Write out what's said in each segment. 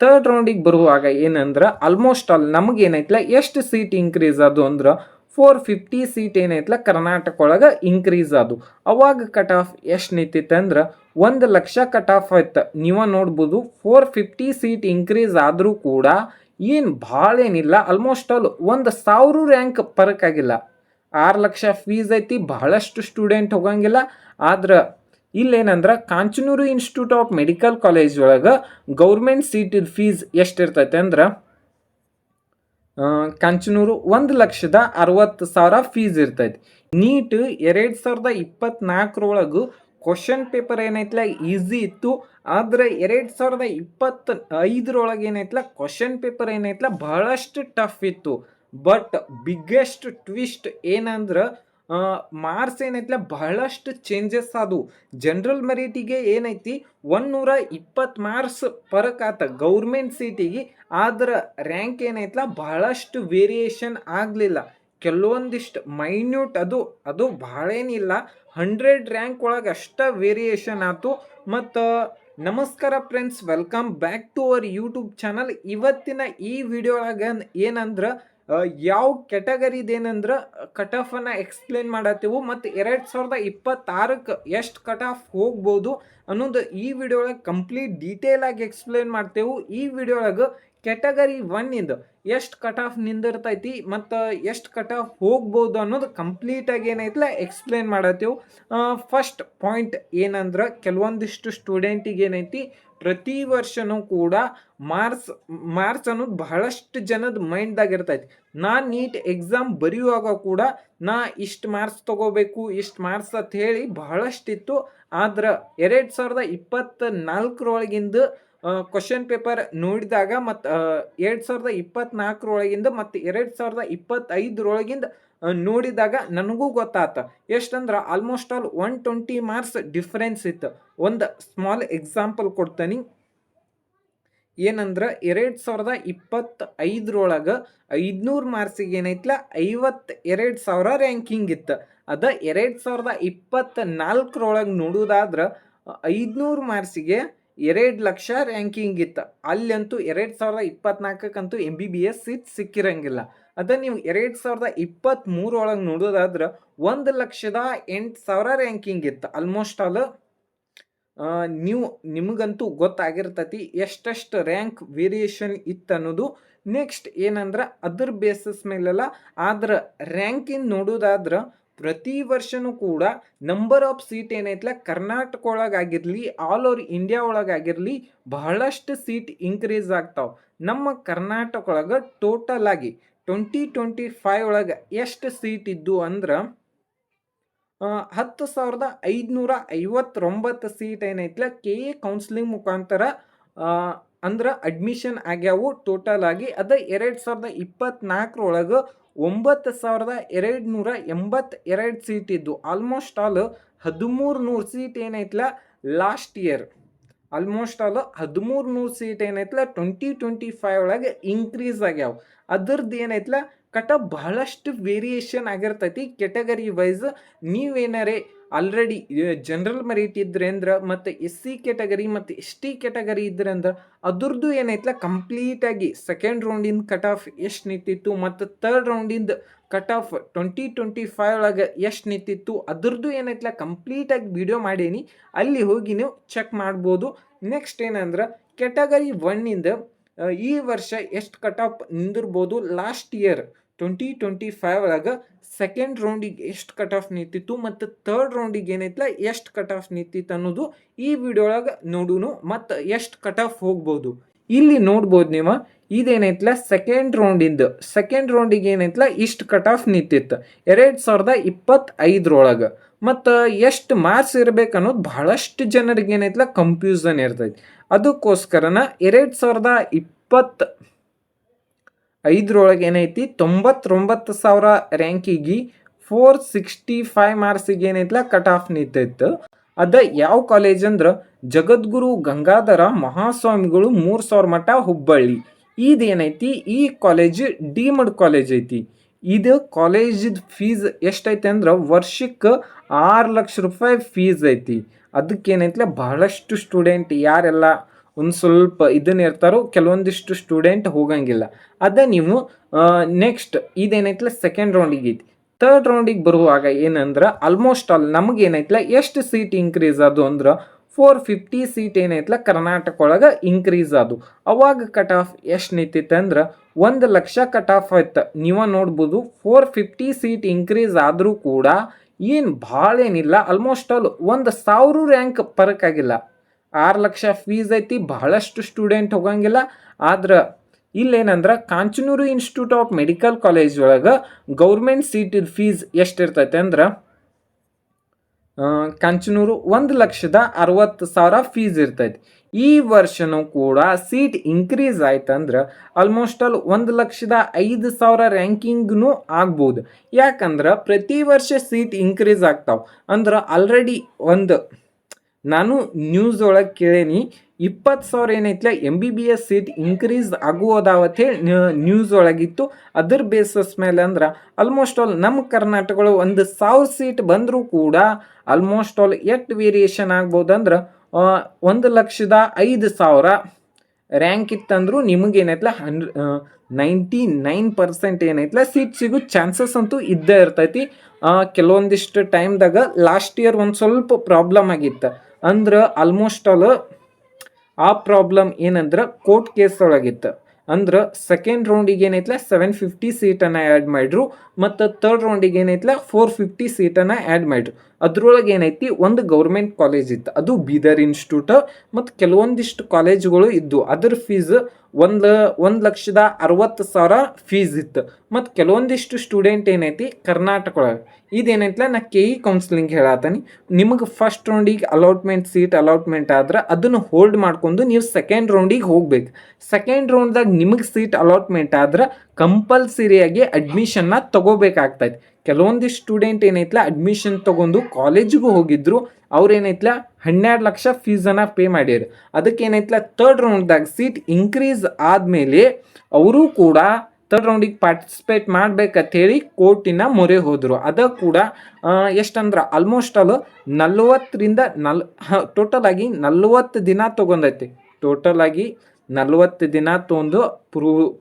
Third ರೌಂಡಿಗೆ ಬರುವಾಗ ಏನಂದ್ರೆ almost all ನಮಗೇನೈತ್ಲ ಎಷ್ಟು ಸೀಟ್ ಇನ್ಕ್ರೀಸ್ ಅದು ಅಂದ್ರೆ 450 ಸೀಟ್ ಏನೈತ್ಲ ಕರ್ನಾಟಕ ಒಳಗೆ ಇನ್ಕ್ರೀಸ್ ಅದು. ಅವಾಗ ಕಟ್ ಆಫ್ ಎಷ್ಟು ನಿಂತಿತ್ತು ಅಂದ್ರೆ 1,00,000 ಕಟ್ ಆಫ್ ಆಯ್ತು. ನೀವು ನೋಡ್ಬೋದು 450 ಸೀಟ್ ಇನ್ಕ್ರೀಸ್ ಆದರೂ ಕೂಡ ಏನು ಭಾಳ ಏನಿಲ್ಲ, ಆಲ್ಮೋಸ್ಟ್ ಆಲ್ 1,000 ರ್ಯಾಂಕ್ ಪರಕ್ ಆಗಿಲ್ಲ. 6 ಲಕ್ಷ ಫೀಸ್ ಐತಿ, ಬಹಳಷ್ಟು ಸ್ಟೂಡೆಂಟ್ ಹೋಗಂಗಿಲ್ಲ. ಆದ್ರೆ ಇಲ್ಲೇನಂದ್ರೆ Kanchanur institute of medical college ಒಳಗೆ ಗೌರ್ಮೆಂಟ್ ಸೀಟಿದ ಫೀಸ್ ಎಷ್ಟಿರ್ತೈತೆ ಅಂದ್ರೆ ಕಾಂಚನೂರು 1,60,000 ಫೀಸ್ ಇರ್ತೈತಿ. ನೀಟ್ 2024 ಕ್ವಶನ್ ಪೇಪರ್ ಏನೈತ್ಲ ಈಸಿ ಇತ್ತು. ಆದರೆ 2025 ಏನೈತ್ಲ ಕ್ವಶನ್ ಪೇಪರ್ ಏನೈತ್ಲ ಬಹಳಷ್ಟು ಟಫ್ ಇತ್ತು. ಬಟ್ ಬಿಗ್ಗೆಸ್ಟ್ ಟ್ವಿಸ್ಟ್ ಏನಂದ್ರೆ ಮಾರ್ಕ್ಸ್ ಏನೈತ್ಲ ಬಹಳಷ್ಟು ಚೇಂಜಸ್ ಅದು. ಜನರಲ್ ಮೆರಿಟಿಗೆ ಏನೈತಿ 120 ಮಾರ್ಕ್ಸ್ ಫರಕ್ ಆತ ಗೌರ್ಮೆಂಟ್ ಸೀಟಿಗೆ. ಆದ್ರೆ ರ್ಯಾಂಕ್ ಏನೈತ್ಲ ಬಹಳಷ್ಟು ವೇರಿಯೇಷನ್ ಆಗಲಿಲ್ಲ. ಕೆಲವೊಂದಿಷ್ಟು ಮೈನ್ಯೂಟ್ ಅದು ಭಾಳ ಏನಿಲ್ಲ, 100 ರ್ಯಾಂಕ್ ಒಳಗೆ ಅಷ್ಟ ವೇರಿಯೇಷನ್ ಆಯ್ತು. ಮತ್ತು ನಮಸ್ಕಾರ friends, welcome back to our YouTube channel. ಇವತ್ತಿನ ಈ ವಿಡಿಯೋ ಒಳಗೆ ಏನಂದ್ರೆ ಯಾವ ಕ್ಯಾಟಗರಿದೇನಂದ್ರೆ ಕಟ್ ಆಫನ್ನು ಎಕ್ಸ್ಪ್ಲೇನ್ ಮಾಡತ್ತೀವಿ ಮತ್ತು 2026ಕ್ಕೆ ಎಷ್ಟು ಕಟ್ ಆಫ್ ಹೋಗ್ಬೋದು ಅನ್ನೋದು ಈ ವಿಡಿಯೋ ಒಳಗೆ ಕಂಪ್ಲೀಟ್ ಡೀಟೇಲ್ ಆಗಿ ಎಕ್ಸ್ಪ್ಲೇನ್ ಮಾಡ್ತೇವೆ. ಈ ವಿಡಿಯೋ ಒಳಗೆ ಕ್ಯಾಟಗರಿ 1 ಎಷ್ಟು ಕಟ್ ಆಫ್ ನಿಂದಿರ್ತೈತಿ ಮತ್ತು ಎಷ್ಟು ಕಟ್ ಆಫ್ ಹೋಗ್ಬೋದು ಅನ್ನೋದು ಕಂಪ್ಲೀಟಾಗಿ ಏನೈತಿಲ್ಲ ಎಕ್ಸ್ಪ್ಲೇನ್ ಮಾಡತ್ತೀವಿ. ಫಸ್ಟ್ ಪಾಯಿಂಟ್ ಏನಂದ್ರೆ ಕೆಲವೊಂದಿಷ್ಟು ಸ್ಟೂಡೆಂಟಿಗೆ ಏನೈತಿ ಪ್ರತಿ ವರ್ಷನೂ ಕೂಡ ಮಾರ್ಕ್ಸ್ ಅನ್ನೋದು ಬಹಳಷ್ಟು ಜನದ ಮೈಂಡ್ದಾಗ ಇರ್ತೈತಿ. ನಾನು ನೀಟ್ ಎಕ್ಸಾಮ್ ಬರೆಯುವಾಗ ಕೂಡ ನಾ ಇಷ್ಟು ಮಾರ್ಕ್ಸ್ ತೊಗೋಬೇಕು, ಇಷ್ಟು ಮಾರ್ಕ್ಸ್ ಅಂತ ಹೇಳಿ ಬಹಳಷ್ಟಿತ್ತು. ಆದ್ರೆ 2024 ಕ್ವಶನ್ ಪೇಪರ್ ನೋಡಿದಾಗ ಮತ್ತು 2024 ಮತ್ತು 2025 ನೋಡಿದಾಗ ನನಗೂ ಗೊತ್ತಾತ ಎಷ್ಟಂದ್ರೆ ಆಲ್ಮೋಸ್ಟ್ ಆಲ್ 120 ಮಾರ್ಕ್ಸ್ ಡಿಫ್ರೆನ್ಸ್ ಇತ್ತು. ಒಂದು ಸ್ಮಾಲ್ ಎಕ್ಸಾಂಪಲ್ ಕೊಡ್ತೀನಿ. ಏನಂದ್ರೆ 2025 500 ಮಾರ್ಕ್ಸಿಗೆ ಏನೈತ್ಲ 52,000 ರ್ಯಾಂಕಿಂಗ್ ಇತ್ತು. ಅದ 2024 ನೋಡೋದಾದ್ರೆ 500 ಮಾರ್ಕ್ಸಿಗೆ 2 ಲಕ್ಷ ರ್ಯಾಂಕಿಂಗ್ ಇತ್ತು. ಅಲ್ಲಂತೂ 2024 MBBS ಸೀಟ್ ಸಿಕ್ಕಿರಂಗಿಲ್ಲ. ಅದ ನೀವು 2023 ನೋಡೋದಾದ್ರೆ 1,08,000 ರ್ಯಾಂಕಿಂಗ್ ಇತ್ತು. ಆಲ್ಮೋಸ್ಟ್ ಆಲ್ ನಿಮಗಂತೂ ಗೊತ್ತಾಗಿರ್ತೈತಿ ಎಷ್ಟೆಷ್ಟು ರ್ಯಾಂಕ್ ವೇರಿಯೇಷನ್ ಇತ್ತು ಅನ್ನೋದು. ನೆಕ್ಸ್ಟ್ ಏನಂದ್ರೆ ಅದ್ರ ಬೇಸಿಸ್ ಮೇಲೆಲ್ಲ ಆದ್ರೆ ರ್ಯಾಂಕಿಂಗ್ ನೋಡೋದಾದ್ರೆ ಪ್ರತಿ ವರ್ಷನೂ ಕೂಡ ನಂಬರ್ ಆಫ್ ಸೀಟ್ ಏನೈತ್ಲ ಕರ್ನಾಟಕ ಒಳಗಾಗಿರಲಿ ಆಲ್ ಓವರ್ ಇಂಡಿಯಾ ಒಳಗಾಗಿರಲಿ ಬಹಳಷ್ಟು ಸೀಟ್ ಇನ್ಕ್ರೀಸ್ ಆಗ್ತಾವೆ. ನಮ್ಮ ಕರ್ನಾಟಕ ಒಳಗೆ ಟೋಟಲ್ ಆಗಿ 2025 ಎಷ್ಟು ಸೀಟ್ ಇದ್ದು ಅಂದ್ರೆ 10,559 ಸೀಟ್ ಏನೈತ್ಲ KA ಕೌನ್ಸಿಲಿಂಗ್ ಮುಖಾಂತರ ಅಂದ್ರೆ ಅಡ್ಮಿಷನ್ ಆಗ್ಯಾವು ಟೋಟಲ್ ಆಗಿ. ಅದ 2024 9,282 ಸೀಟ್ ಇದ್ದು. ಆಲ್ಮೋಸ್ಟ್ ಆಲ್ 1,300 ಸೀಟ್ ಏನೈತ್ಲ last year almost all 1,300 seat ಏನೈತ್ಲ 2025 ಇನ್ಕ್ರೀಸ್ ಆಗ್ಯಾವ. ಅದ್ರದ್ದು ಏನೈತ್ಲ ಕಟ್ ಆಫ್ ಬಹಳಷ್ಟು ವೇರಿಯೇಷನ್ ಆಗಿರ್ತೈತಿ ಕೆಟಗರಿ ವೈಸ್. ನೀವೇನಾರೇ ಆಲ್ರೆಡಿ ಜನರಲ್ ಮೆರಿಟ್ ಇದ್ರೆ ಅಂದ್ರೆ ಮತ್ತು SC ಕ್ಯಾಟಗರಿ ಮತ್ತು ST ಕ್ಯಾಟಗರಿ ಇದ್ರೆ ಅಂದ್ರೆ ಅದ್ರದ್ದು ಏನೈತ್ಲ ಕಂಪ್ಲೀಟಾಗಿ ಸೆಕೆಂಡ್ ರೌಂಡಿಂದ ಕಟ್ ಆಫ್ ಎಷ್ಟು ನಿಂತಿತ್ತು ಮತ್ತು ಥರ್ಡ್ ರೌಂಡಿಂದ ಕಟ್ ಆಫ್ 2025 ಎಷ್ಟು ನಿಂತಿತ್ತು ಅದ್ರದ್ದು ಏನೈತ್ಲ ಕಂಪ್ಲೀಟಾಗಿ ವಿಡಿಯೋ ಮಾಡೀನಿ, ಅಲ್ಲಿ ಹೋಗಿ ನೀವು ಚೆಕ್ ಮಾಡ್ಬೋದು. ನೆಕ್ಸ್ಟ್ ಏನಂದ್ರೆ ಕ್ಯಾಟಗರಿ 1 ಈ ವರ್ಷ ಎಷ್ಟು ಕಟ್ ಆಫ್ ನಿಂದಿರ್ಬೋದು, ಲಾಸ್ಟ್ ಇಯರ್ 2025 ಸೆಕೆಂಡ್ ರೌಂಡಿಗೆ ಎಷ್ಟು ಕಟ್ ಆಫ್ ನಿಂತಿತ್ತು ಮತ್ತು ಥರ್ಡ್ ರೌಂಡಿಗೆ ಏನೈತ್ಲ ಎಷ್ಟು ಕಟ್ ಆಫ್ ನಿಂತಿತ್ತು ಅನ್ನೋದು ಈ ವಿಡಿಯೋ ಒಳಗೆ ನೋಡೋನು ಮತ್ತು ಎಷ್ಟು ಕಟ್ ಆಫ್ ಹೋಗ್ಬೋದು. ಇಲ್ಲಿ ನೋಡ್ಬೋದು ನೀವು ಇದೇನೈತ್ಲ ಸೆಕೆಂಡ್ ರೌಂಡಿಗೆ ಏನೈತ್ಲ ಇಷ್ಟು ಕಟ್ ಆಫ್ ನಿಂತಿತ್ತು 2025 ಮತ್ತು ಎಷ್ಟು ಮಾರ್ಕ್ಸ್ ಇರಬೇಕು ಅನ್ನೋದು ಬಹಳಷ್ಟು ಜನರಿಗೆ ಏನೈತ್ಲ ಕನ್ಫ್ಯೂಷನ್ ಇರ್ತೈತಿ. ಅದಕ್ಕೋಸ್ಕರನ 2025 ಏನೈತಿ 99,000 ರ್ಯಾಂಕಿಗೆ 465 ಮಾರ್ಕ್ಸಿಗೆ ಏನೈತ್ಲ ಕಟ್ ಆಫ್ ನಿಂತಿತ್ತು. ಅದ ಯಾವ ಕಾಲೇಜ್ ಅಂದ್ರೆ ಜಗದ್ಗುರು ಗಂಗಾಧರ ಮಹಾಸ್ವಾಮಿಗಳು 3,000 ಮಠ ಹುಬ್ಬಳ್ಳಿ. ಇದೇನೈತಿ ಈ ಕಾಲೇಜ್ ಡೀಮ್ಡ್ ಕಾಲೇಜ್ ಐತಿ. ಇದು ಕಾಲೇಜಿದ ಫೀಸ್ ಎಷ್ಟೈತೆ ಅಂದ್ರೆ ವರ್ಷಕ್ಕೆ 6 ಲಕ್ಷ ರೂಪಾಯಿ ಫೀಸ್ ಐತಿ. ಅದಕ್ಕೇನೈತ್ಲ ಬಹಳಷ್ಟು ಸ್ಟೂಡೆಂಟ್ ಯಾರೆಲ್ಲ ಒಂದು ಸ್ವಲ್ಪ ಇದನ್ನ ಇರ್ತಾರೋ, ಕೆಲವೊಂದಿಷ್ಟು ಸ್ಟೂಡೆಂಟ್ ಹೋಗಂಗಿಲ್ಲ. ಅದ ನೀವು ನೆಕ್ಸ್ಟ್ ಇದೇನೈತಲ್ಲ ಸೆಕೆಂಡ್ ರೌಂಡಿಗೆ ಐತಿ. ಥರ್ಡ್ ರೌಂಡಿಗೆ ಬರುವಾಗ ಏನಂದ್ರೆ ಆಲ್ಮೋಸ್ಟ್ ಆಲ್ ನಮಗೆ ಏನೈತಲ್ಲ ಎಷ್ಟು ಸೀಟ್ ಇನ್ಕ್ರೀಸ್ ಅದು ಅಂದ್ರೆ 450 ಸೀಟ್ ಏನೈತಲ್ಲ ಕರ್ನಾಟಕ ಒಳಗೆ ಇನ್ಕ್ರೀಸ್ ಅದು. ಅವಾಗ ಕಟ್ ಆಫ್ ಎಷ್ಟು ನಿಂತಿತ್ತು ಅಂದ್ರೆ 1,00,000 ಕಟ್ ಆಫ್ ಆಯ್ತು. ನೀವು ನೋಡ್ಬೋದು 450 ಸೀಟ್ ಇನ್ಕ್ರೀಸ್ ಆದರೂ ಕೂಡ ಏನು ಭಾಳ ಏನಿಲ್ಲ, ಆಲ್ಮೋಸ್ಟ್ ಆಲ್ 1,000 ರ್ಯಾಂಕ್ ಪರಕ್ಕಾಗಿಲ್ಲ. 6 ಲಕ್ಷ ಫೀಸ್ ಐತಿ, ಬಹಳಷ್ಟು ಸ್ಟೂಡೆಂಟ್ ಹೋಗಂಗಿಲ್ಲ. ಆದ್ರೆ ಇಲ್ಲೇನಂದ್ರೆ Kanchanur institute of medical college ಒಳಗೆ ಗೌರ್ಮೆಂಟ್ ಸೀಟಿದ ಫೀಸ್ ಎಷ್ಟಿರ್ತೈತೆ ಅಂದ್ರೆ ಕಾಂಚನೂರು 1,60,000 ಫೀಸ್ ಇರ್ತೈತಿ. ಈ ವರ್ಷನೂ ಕೂಡ ಸೀಟ್ ಇನ್ಕ್ರೀಸ್ ಆಯ್ತಂದ್ರೆ ಆಲ್ಮೋಸ್ಟ್ ಆಲ್ 1,05,000 ರ್ಯಾಂಕಿಂಗ್ನು ಆಗ್ಬೋದು. ಯಾಕಂದ್ರೆ ಪ್ರತಿ ವರ್ಷ ಸೀಟ್ ಇನ್ಕ್ರೀಸ್ ಆಗ್ತಾವೆ. ಅಂದ್ರೆ ಆಲ್ರೆಡಿ ನಾನು ನ್ಯೂಸ್ ಒಳಗೆ ಕೇಳೇನಿ 20,000 ಏನೈತಲ್ಲ MBBS ಸೀಟ್ ಇನ್ಕ್ರೀಸ್ ಆಗುವುದಾವತ್ತೆ ನ್ಯೂಸ್ ಒಳಗಿತ್ತು. ಅದರ ಬೇಸಸ್ ಮೇಲೆ ಅಂದ್ರೆ ಆಲ್ಮೋಸ್ಟ್ ಆಲ್ ನಮ್ಮ ಕರ್ನಾಟಕಗಳು 1,000 ಸೀಟ್ ಬಂದರೂ ಕೂಡ ಆಲ್ಮೋಸ್ಟ್ ಆಲ್ ಎಷ್ಟು ವೇರಿಯೇಷನ್ ಆಗ್ಬೋದು ಅಂದ್ರೆ 1,05,000 ರ್ಯಾಂಕ್ ಇತ್ತಂದ್ರೂ ನಿಮಗೇನೈತಲ್ಲ 99% ಏನೈತಲ್ಲ ಸೀಟ್ ಸಿಗೋ ಚಾನ್ಸಸ್ ಅಂತೂ ಇದ್ದೇ ಇರ್ತೈತಿ. ಕೆಲವೊಂದಿಷ್ಟು ಟೈಮ್ದಾಗ ಲಾಸ್ಟ್ ಇಯರ್ ಒಂದು ಸ್ವಲ್ಪ ಪ್ರಾಬ್ಲಮ್ ಆಗಿತ್ತು. ಅಂದ್ರೆ ಆಲ್ಮೋಸ್ಟ್ ಆಲ್ ಆ ಪ್ರಾಬ್ಲಮ್ ಏನಂದ್ರೆ ಕೋರ್ಟ್ ಕೇಸ್ ಒಳಗಿತ್ತು. ಅಂದ್ರೆ ಸೆಕೆಂಡ್ ರೌಂಡಿಗೆ ಏನೈತಲ್ಲ 750 ಸೀಟನ್ನು ಆ್ಯಡ್ ಮಾಡಿದ್ರು, ಮತ್ತು ಥರ್ಡ್ ರೌಂಡಿಗೆ ಏನೈತಲ್ಲ 450 ಸೀಟನ್ನು ಆ್ಯಡ್ ಮಾಡಿದ್ರು. ಅದ್ರೊಳಗೆ ಏನೈತಿ ಒಂದು ಗೌರ್ಮೆಂಟ್ ಕಾಲೇಜ್ ಇತ್ತು, ಅದು ಬೀದರ್ ಇನ್ಸ್ಟಿಟ್ಯೂಟ್, ಮತ್ತು ಕೆಲವೊಂದಿಷ್ಟು ಕಾಲೇಜುಗಳು ಇದ್ದು. ಅದ್ರ ಫೀಸ್ 1,60,000 ಫೀಸ್ ಇತ್ತು. ಮತ್ತು ಕೆಲವೊಂದಿಷ್ಟು ಸ್ಟೂಡೆಂಟ್ ಏನೈತಿ ಕರ್ನಾಟಕ ಒಳಗೆ ಇದೇನೈತಲ್ಲ ನಾ KE ಕೌನ್ಸಿಲಿಂಗ್ ಹೇಳತ್ತೀನಿ. ನಿಮಗೆ ಫಸ್ಟ್ ರೌಂಡಿಗೆ ಸೀಟ್ ಅಲಾಟ್ಮೆಂಟ್ ಆದ್ರೆ ಅದನ್ನು ಹೋಲ್ಡ್ ಮಾಡ್ಕೊಂಡು ನೀವು ಸೆಕೆಂಡ್ ರೌಂಡಿಗೆ ಹೋಗ್ಬೇಕು. ಸೆಕೆಂಡ್ ರೌಂಡ್ದಾಗ ನಿಮಗೆ ಸೀಟ್ ಅಲಾಟ್ಮೆಂಟ್ ಆದ್ರೆ ಕಂಪಲ್ಸರಿಯಾಗಿ ಅಡ್ಮಿಷನ್ನ ತಗೋಬೇಕಾಗ್ತೈತಿ. ಕೆಲವೊಂದಿಷ್ಟು ಸ್ಟೂಡೆಂಟ್ ಏನೈತಲ್ಲ ಅಡ್ಮಿಷನ್ ತೊಗೊಂಡು ಕಾಲೇಜಿಗೂ ಹೋಗಿದ್ರು, ಅವ್ರು ಏನೈತಲ್ಲ 12 ಲಕ್ಷ ಫೀಸನ್ನು ಪೇ ಮಾಡ್ಯಾರ. ಅದಕ್ಕೆ ಏನೈತಲ್ಲ ಥರ್ಡ್ ರೌಂಡ್ದಾಗ ಸೀಟ್ ಇನ್ಕ್ರೀಸ್ ಆದಮೇಲೆ ಅವರು ಕೂಡ ಥರ್ಡ್ ರೌಂಡಿಗೆ ಪಾರ್ಟಿಸಿಪೇಟ್ ಮಾಡ್ಬೇಕಂತೇಳಿ ಕೋರ್ಟಿನ ಮೊರೆ ಹೋದರು. ಅದ ಕೂಡ ಎಷ್ಟಂದ್ರೆ ಆಲ್ಮೋಸ್ಟ್ ಆಲ್ 40 ಟೋಟಲ್ ಆಗಿ 40 ದಿನ ತೊಗೊಂಡೈತಿ. ಟೋಟಲ್ ಆಗಿ 40 ದಿನ ತೊಗೊಂಡು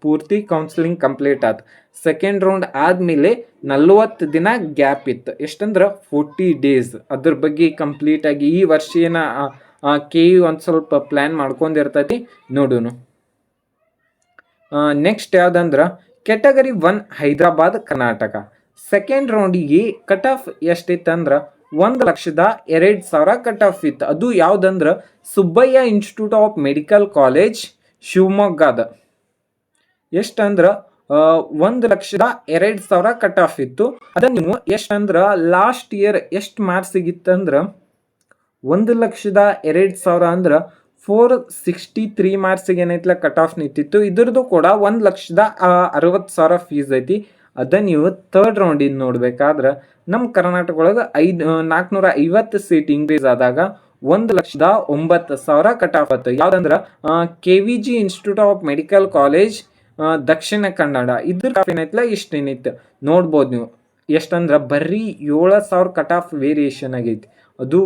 ಪೂರ್ತಿ ಕೌನ್ಸಿಲಿಂಗ್ ಕಂಪ್ಲೀಟ್ ಆಯ್ತು. ಸೆಕೆಂಡ್ ರೌಂಡ್ ಆದಮೇಲೆ 40 ದಿನ ಗ್ಯಾಪ್ ಇತ್ತು. ಎಷ್ಟಂದ್ರೆ 40 ಡೇಸ್. ಅದ್ರ ಬಗ್ಗೆ ಕಂಪ್ಲೀಟಾಗಿ ಈ ವರ್ಷ ಏನ KE ಒಂದು ಸ್ವಲ್ಪ ಪ್ಲ್ಯಾನ್ ಮಾಡ್ಕೊಂಡಿರ್ತೈತಿ, ನೋಡೋಣ. ನೆಕ್ಸ್ಟ್ ಯಾವುದಂದ್ರೆ ಕ್ಯಾಟಗರಿ 1 ಹೈದರಾಬಾದ್ ಕರ್ನಾಟಕ. ಸೆಕೆಂಡ್ ರೌಂಡಿಗೆ ಕಟ್ ಆಫ್ ಎಷ್ಟಿತ್ತಂದ್ರೆ 1,02,000 ಕಟ್ ಆಫ್ ಇತ್ತು. ಅದು ಯಾವುದಂದ್ರೆ Subbaiah institute of medical college ಶಿವಮೊಗ್ಗದ. ಎಷ್ಟಂದ್ರೆ 1,02,000 ಕಟ್ ಆಫ್ ಇತ್ತು. ಅದನ್ನು ನೀವು ಎಷ್ಟಂದ್ರೆ ಲಾಸ್ಟ್ ಇಯರ್ ಎಷ್ಟು ಮಾರ್ಕ್ಸ್ ಸಿಗಿತ್ತಂದ್ರೆ 1,02,000 ಅಂದ್ರೆ 463 ಮಾರ್ಕ್ಸಿಗೆ ಏನೈತಲ್ಲ ಕಟ್ ಆಫ್ ನಿಂತಿತ್ತು. ಇದ್ರದ್ದು ಕೂಡ 1,60,000 ಫೀಸ್ ಐತಿ. ಅದ ನೀವು ಥರ್ಡ್ ರೌಂಡಿಂದ ನೋಡ್ಬೇಕಾದ್ರೆ ನಮ್ಮ ಕರ್ನಾಟಕ ಒಳಗೆ 450 ಸೀಟ್ ಇನ್ಕ್ರೀಸ್ ಆದಾಗ 1,09,000 ಕಟ್ ಆಫ್ ಆಯ್ತು. ಯಾವುದಂದ್ರೆ KVG institute of medical college Dakshina Kannada. ಇದ್ರ ಏನೈತಲ್ಲ ಇಷ್ಟೇನಿತ್ತು ನೋಡ್ಬೋದು ನೀವು. ಎಷ್ಟಂದ್ರೆ ಬರೀ 7,000 ಕಟ್ ಆಫ್ ವೇರಿಯೇಷನ್ ಆಗೈತಿ. ಅದು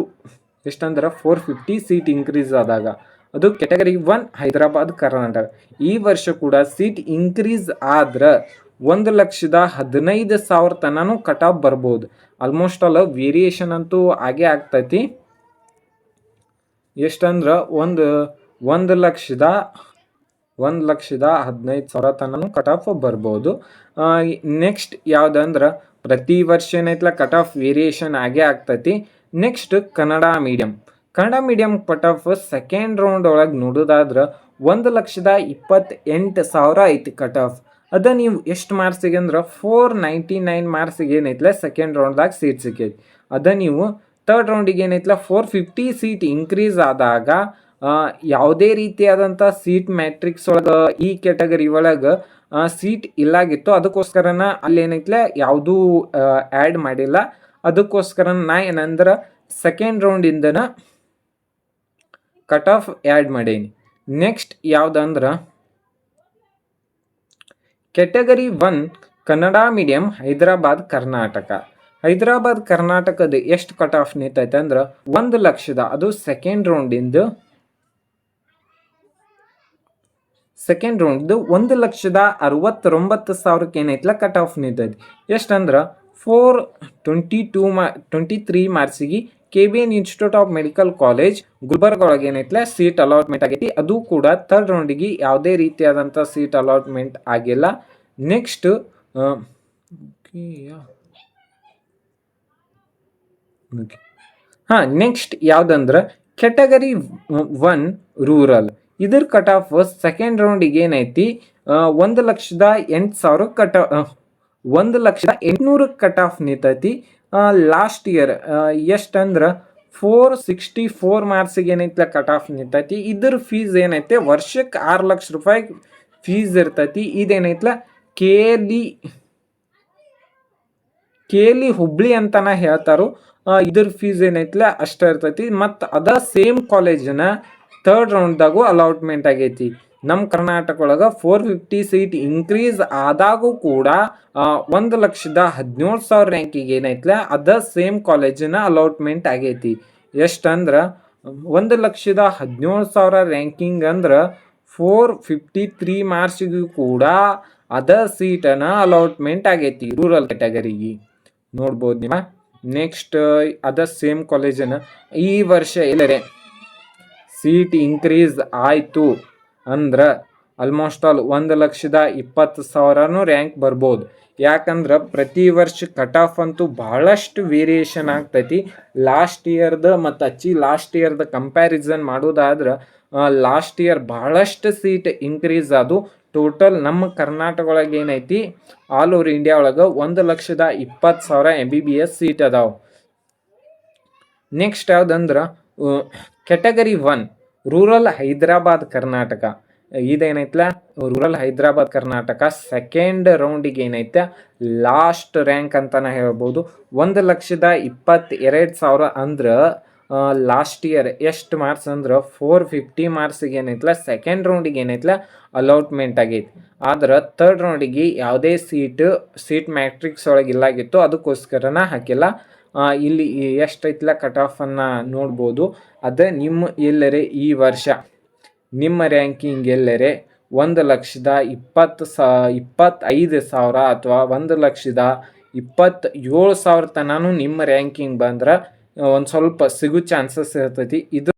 ಎಷ್ಟಂದ್ರೆ 450 ಸೀಟ್ ಇನ್ಕ್ರೀಸ್ ಆದಾಗ. ಅದು ಕ್ಯಾಟಗರಿ 1 ಹೈದರಾಬಾದ್ ಕರ್ನಾಟಕ. ಈ ವರ್ಷ ಕೂಡ ಸೀಟ್ ಇನ್ಕ್ರೀಸ್ ಆದ್ರೆ 1,15,000 ತನೂ ಕಟ್ ಆಫ್ ಬರ್ಬೋದು. ಆಲ್ಮೋಸ್ಟ್ ಆಲ್ ವೇರಿಯೇಷನ್ ಅಂತೂ ಆಗೇ ಆಗ್ತೈತಿ. ಎಷ್ಟಂದ್ರೆ 1,15,000 ತನೂ ಕಟ್ ಆಫ್ ಬರ್ಬೋದು. ನೆಕ್ಸ್ಟ್ ಯಾವುದಂದ್ರೆ ಪ್ರತಿ ವರ್ಷ ಏನೈತಲ್ಲ ಕಟ್ ಆಫ್ ವೇರಿಯೇಷನ್ ಆಗೇ ಆಗ್ತೈತಿ. Next Kannada medium cut off second round ಒಳಗೆ ನೋಡೋದಾದ್ರೆ 1,28,000 ಐತಿ ಕಟ್ ಆಫ್. ಅದ ನೀವು ಎಷ್ಟು ಮಾರ್ಕ್ಸಿಗೆ ಅಂದ್ರೆ 499 ಮಾರ್ಕ್ಸಿಗೆ ಏನೈತಲ್ಲ ಸೆಕೆಂಡ್ ರೌಂಡ್ದಾಗ ಸೀಟ್ ಸಿಕ್ಕೈತಿ. ಅದ ನೀವು ಥರ್ಡ್ ರೌಂಡಿಗೆ ಏನೈತಲ್ಲ 450 ಸೀಟ್ ಇನ್ಕ್ರೀಸ್ ಆದಾಗ ಯಾವುದೇ ರೀತಿಯಾದಂಥ ಸೀಟ್ ಮ್ಯಾಟ್ರಿಕ್ಸ್ ಒಳಗೆ ಈ ಕ್ಯಾಟಗರಿ ಒಳಗೆ ಸೀಟ್ ಇಲ್ಲಾಗಿತ್ತು. ಅದಕ್ಕೋಸ್ಕರನ ಅಲ್ಲಿ ಏನೈತಲ್ಲ ಯಾವುದೂ ಆ್ಯಡ್ ಮಾಡಿಲ್ಲ. ಅದಕ್ಕೋಸ್ಕರ ನಾ ಏನಂದ್ರೆ ಸೆಕೆಂಡ್ ರೌಂಡಿಂದನ ಕಟ್ ಆಫ್ ಆ್ಯಡ್ ಮಾಡೀನಿ. ನೆಕ್ಸ್ಟ್ ಯಾವುದಂದ್ರೆ ಕ್ಯಾಟಗರಿ 1 ಕನ್ನಡ ಮೀಡಿಯಂ ಹೈದರಾಬಾದ್ ಕರ್ನಾಟಕದ ಎಷ್ಟು ಕಟ್ ಆಫ್ ನಿಂತೈತೆ ಅಂದ್ರೆ 1,00,000. ಅದು ಸೆಕೆಂಡ್ ರೌಂಡಿಂದ ಸೆಕೆಂಡ್ ರೌಂಡ್ದು 1,69,000 ಏನೈತಲ್ಲ ಕಟ್ ಆಫ್ ನಿಂತೈತಿ. ಎಷ್ಟಂದ್ರೆ 422 ಮಾರ್ಕ್ಸಿಗೆ KBN institute of medical college Gulbarga ಒಳಗೆ ಏನೈತಲ್ಲ ಸೀಟ್ ಅಲಾಟ್ಮೆಂಟ್ ಆಗೈತಿ. ಅದು ಕೂಡ ಥರ್ಡ್ ರೌಂಡಿಗೆ ಯಾವುದೇ ರೀತಿಯಾದಂಥ ಸೀಟ್ ಅಲಾಟ್ಮೆಂಟ್ ಆಗಿಲ್ಲ. ನೆಕ್ಸ್ಟ್ ನೆಕ್ಸ್ಟ್ ಯಾವುದಂದ್ರೆ ಕ್ಯಾಟಗರಿ 1 ರೂರಲ್. ಇದ್ರ ಕಟ್ ಆಫ್ ಸೆಕೆಂಡ್ ರೌಂಡಿಗೆ ಏನೈತಿ 1,08,000 1,08,000 ಕಟ್ ಆಫ್ ನಿಂತೈತಿ. ಲಾಸ್ಟ್ ಇಯರ್ ಎಷ್ಟಂದ್ರೆ 464 ಮಾರ್ಕ್ಸಿಗೆ ಏನೈತಲ್ಲ ಕಟ್ ಆಫ್ ನಿಂತೈತಿ. ಇದ್ರ ಫೀಸ್ ಏನೈತೆ ವರ್ಷಕ್ಕೆ 6 ಲಕ್ಷ ರೂಪಾಯಿ ಫೀಸ್ ಇರ್ತೈತಿ. ಇದೇನೈತಲ್ಲ ಕೇಲಿ ಹುಬ್ಳಿ ಅಂತಾನ ಹೇಳ್ತಾರೋ. ಇದ್ರ ಫೀಸ್ ಏನೈತಲ್ಲ ಅಷ್ಟ ಇರ್ತೈತಿ. ಮತ್ತು ಅದ ಸೇಮ್ ಕಾಲೇಜನ್ನ ಥರ್ಡ್ ರೌಂಡ್ದಾಗೂ ಅಲಾಟ್ಮೆಂಟ್ ಆಗೈತಿ. ನಮ್ಮ ಕರ್ನಾಟಕ ಒಳಗೆ 450 ಸೀಟ್ ಇನ್ಕ್ರೀಸ್ ಆದಾಗೂ ಕೂಡ 1,17,000 ರ್ಯಾಂಕಿಗೆ ಏನೈತಲ್ಲ ಅದ ಸೇಮ್ ಕಾಲೇಜಿನ ಅಲಾಟ್ಮೆಂಟ್ ಆಗೈತಿ. ಎಷ್ಟಂದ್ರೆ 1,17,000 ರ್ಯಾಂಕಿಂಗ್ ಅಂದ್ರೆ 453 ಮಾರ್ಕ್ಸಿಗೂ ಕೂಡ ಅದ ಸೀಟನ ಅಲಾಟ್ಮೆಂಟ್ ಆಗೈತಿ ರೂರಲ್ ಕ್ಯಾಟಗರಿಗೆ. ನೋಡ್ಬೋದು ನಿಮ್ಮ. ನೆಕ್ಸ್ಟ್ ಅದ ಸೇಮ್ ಕಾಲೇಜನ್ನ ಈ ವರ್ಷ ಎಲ್ಲರೇ ಸೀಟ್ ಇನ್ಕ್ರೀಸ್ ಆಯಿತು ಅಂದ್ರೆ ಆಲ್ಮೋಸ್ಟ್ ಆಲ್ 1,20,000 ರ್ಯಾಂಕ್ ಬರ್ಬೋದು. ಯಾಕಂದ್ರೆ ಪ್ರತಿ ವರ್ಷ ಕಟ್ ಆಫ್ ಅಂತೂ ಭಾಳಷ್ಟು ವೇರಿಯೇಷನ್ ಆಗ್ತೈತಿ. ಲಾಸ್ಟ್ ಇಯರ್ದು ಮತ್ತು ಲಾಸ್ಟ್ ಇಯರ್ದ ಕಂಪ್ಯಾರಿಸನ್ ಮಾಡೋದಾದ್ರೆ ಲಾಸ್ಟ್ ಇಯರ್ ಭಾಳಷ್ಟು ಸೀಟ್ ಇನ್ಕ್ರೀಸ್ ಅದು. ಟೋಟಲ್ ನಮ್ಮ ಕರ್ನಾಟಕ ಒಳಗೆ ಏನೈತಿ ಆಲ್ ಓವರ್ ಇಂಡಿಯಾ ಒಳಗೆ 1,20,000 MBBS ಸೀಟ್ ಅದಾವೆ. ನೆಕ್ಸ್ಟ್ ಯಾವುದಂದ್ರೆ ಕ್ಯಾಟಗರಿ 1 ರೂರಲ್ ಹೈದರಾಬಾದ್ ಕರ್ನಾಟಕ. ಇದೇನೈತಲ್ಲ ರೂರಲ್ ಹೈದರಾಬಾದ್ ಕರ್ನಾಟಕ ಸೆಕೆಂಡ್ ರೌಂಡಿಗೆ ಏನೈತೆ ಲಾಸ್ಟ್ ರ್ಯಾಂಕ್ ಅಂತಾನೆ ಹೇಳ್ಬೋದು. 1,22,000 ಅಂದ್ರೆ ಲಾಸ್ಟ್ ಇಯರ್ ಎಷ್ಟು ಮಾರ್ಕ್ಸ್ ಅಂದ್ರೆ 450 ಮಾರ್ಕ್ಸಿಗೆ ಏನೈತಲ್ಲ ಸೆಕೆಂಡ್ ರೌಂಡಿಗೆ ಏನೈತಲ್ಲ ಅಲಾಟ್ಮೆಂಟ್ ಆಗೈತಿ. ಆದ್ರೆ ಥರ್ಡ್ ರೌಂಡಿಗೆ ಯಾವುದೇ ಸೀಟ್ ಮ್ಯಾಟ್ರಿಕ್ಸ್ ಒಳಗೆ ಇಲ್ಲಾಗಿತ್ತು, ಅದಕ್ಕೋಸ್ಕರನ ಹಾಕಿಲ್ಲ. ಇಲ್ಲಿ ಎಷ್ಟೈತಲ್ಲ ಕಟ್ ಆಫನ್ನು ನೋಡ್ಬೋದು. ಅದೇ ನಿಮ್ಮ ಎಲ್ಲರೇ ಈ ವರ್ಷ ನಿಮ್ಮ ರ್ಯಾಂಕಿಂಗ್ ಎಲ್ಲರೇ 1,25,000 ಅಥವಾ 1,27,000 ತನೂ ನಿಮ್ಮ ರ್ಯಾಂಕಿಂಗ್ ಬಂದ್ರೆ ಒಂದು ಸ್ವಲ್ಪ ಸಿಗೋ ಚಾನ್ಸಸ್ ಇರ್ತೈತಿ. ಇದು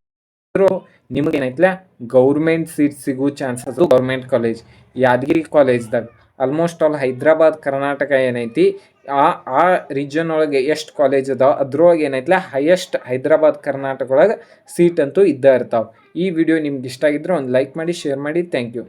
ನಿಮಗೇನೈತಲ್ಲ ಗೌರ್ಮೆಂಟ್ ಸೀಟ್ ಸಿಗೋ ಚಾನ್ಸಸ್. ಗೌರ್ಮೆಂಟ್ ಕಾಲೇಜ್ ಯಾದಗಿರಿ ಕಾಲೇಜ್ದಾಗ ಆಲ್ಮೋಸ್ಟ್ ಆಲ್ ಹೈದ್ರಾಬಾದ್ ಕರ್ನಾಟಕ ಏನೈತಿ ಆ ರೀಜನ್ ಒಳಗೆ ಎಷ್ಟು ಕಾಲೇಜ್ ಅದಾವೆ ಅದ್ರೊಳಗೆ ಏನೈತಲ್ಲ ಹೈಯೆಸ್ಟ್ ಹೈದ್ರಾಬಾದ್ ಕರ್ನಾಟಕ ಒಳಗೆ ಸೀಟ್ ಅಂತೂ ಇದ್ದೇ ಇರ್ತಾವೆ. ಈ ವಿಡಿಯೋ ನಿಮ್ಗೆ ಇಷ್ಟ ಆಗಿದ್ರೆ ಒಂದು ಲೈಕ್ ಮಾಡಿ, ಶೇರ್ ಮಾಡಿ. Thank you.